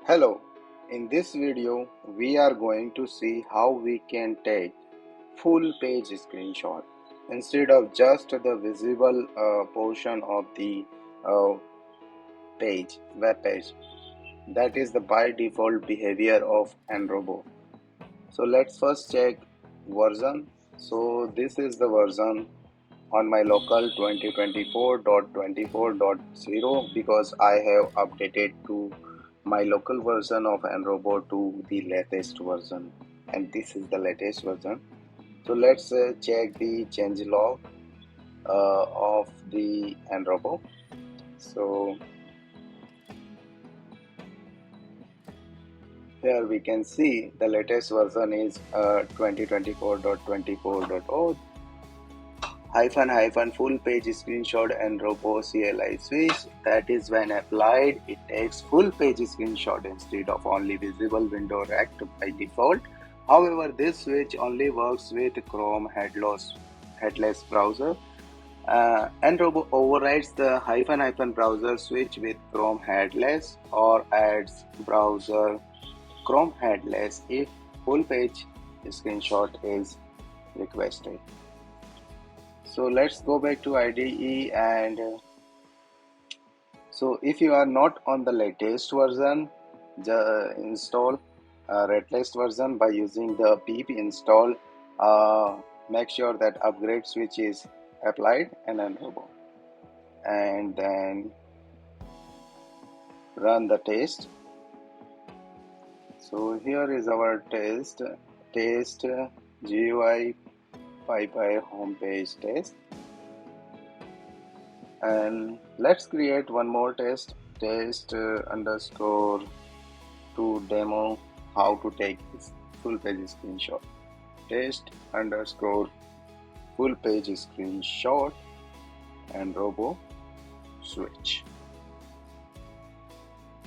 Hello, in this video we are going to see how we can take full page screenshot instead of just the visible portion of the uh, web page. That is the by default behavior of nRoBo. So let's first check version. So this is the version on my local 2024.24.0 because I have updated to my local version of nRoBo to the latest version, and this is the latest version. So let's check the change log of the nRoBo. So here we can see the latest version is 2024.24.0 hyphen full page screenshot nRoBo CLI switch. That is, when applied, it takes full page screenshot instead of only visible window rect by default. However, this switch only works with Chrome headless browser. nRoBo overrides the hyphen browser switch with Chrome headless or adds browser Chrome headless if full page screenshot is requested. So let's go back to IDE, and so if you are not on the latest version, install latest version by using the pip install. Make sure that upgrade switch is applied and nRoBo, and then run the test. So here is our test GUI PyPy homepage test, and let's create one more test underscore to demo how to take this full page screenshot. Test underscore full page screenshot nRoBo switch,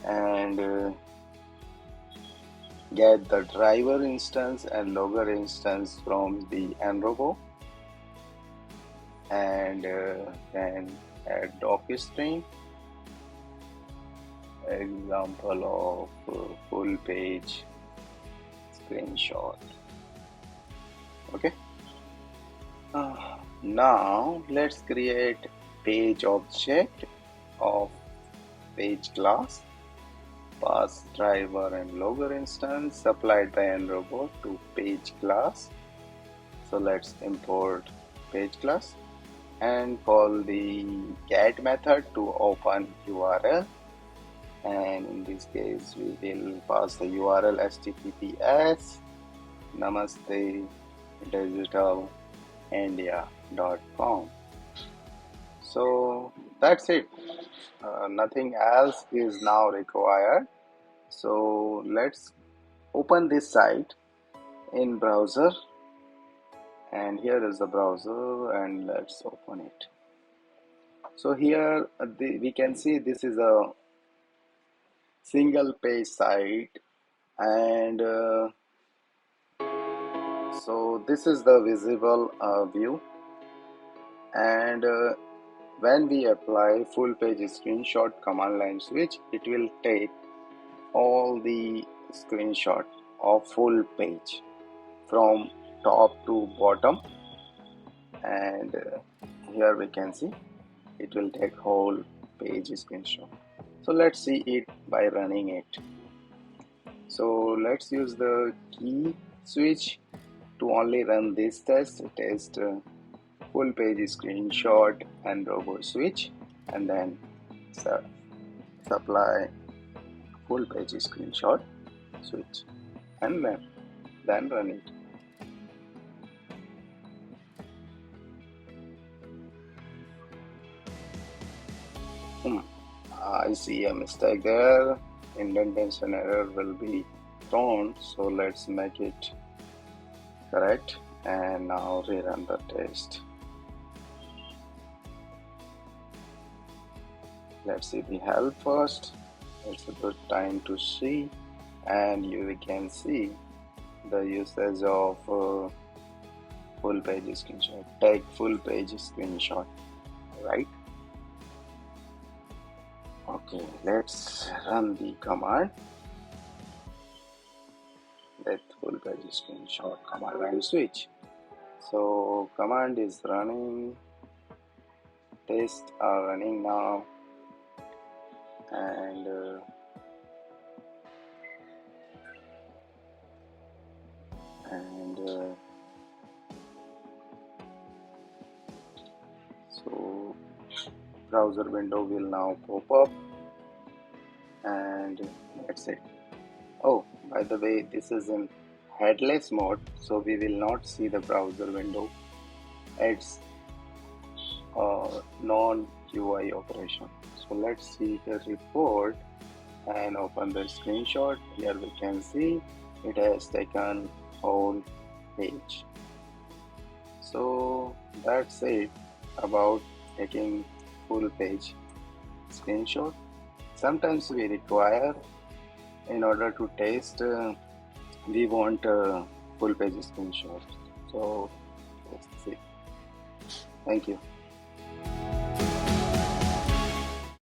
and get the driver instance and logger instance from the nRoBo, and then add docstring example of full page screenshot. Okay, now let's create page object of page class, pass driver and logger instance supplied by nRoBo to page class. So let's import page class and call the get method to open URL, and in this case we will pass the URL https namaste.digitalindia.com. So that's it. Nothing else is now required. So let's open this site in browser, and here is the browser, and let's open it. So here we can see this is a single page site, and so this is the visible view, and when we apply full page screenshot command line switch, it will take all the screenshot of full page from top to bottom, and here we can see it will take whole page screenshot. So let's see it by running it. So let's use the key switch to only run this test full page screenshot nRoBo switch, and then supply full page screenshot switch, and then run it. I see a mistake there. Indentation error will be thrown, so let's make it correct, and now rerun the test. Let's see the help first. It's a good time to see, and you can see the usage of full page screenshot. Take full page screenshot, right? Okay, let's run the command. full page screenshot command line switch. So command is running, tests are running now, and and so browser window will now pop up, and that's it. Oh, by the way, this is in headless mode, so we will not see the browser window. It's a non-UI operation. So let's see the report and open the screenshot. Here we can see it has taken whole page. So that's it about taking full page screenshot. Sometimes we require, in order to test, we want full page screenshot. So let's see. Thank you.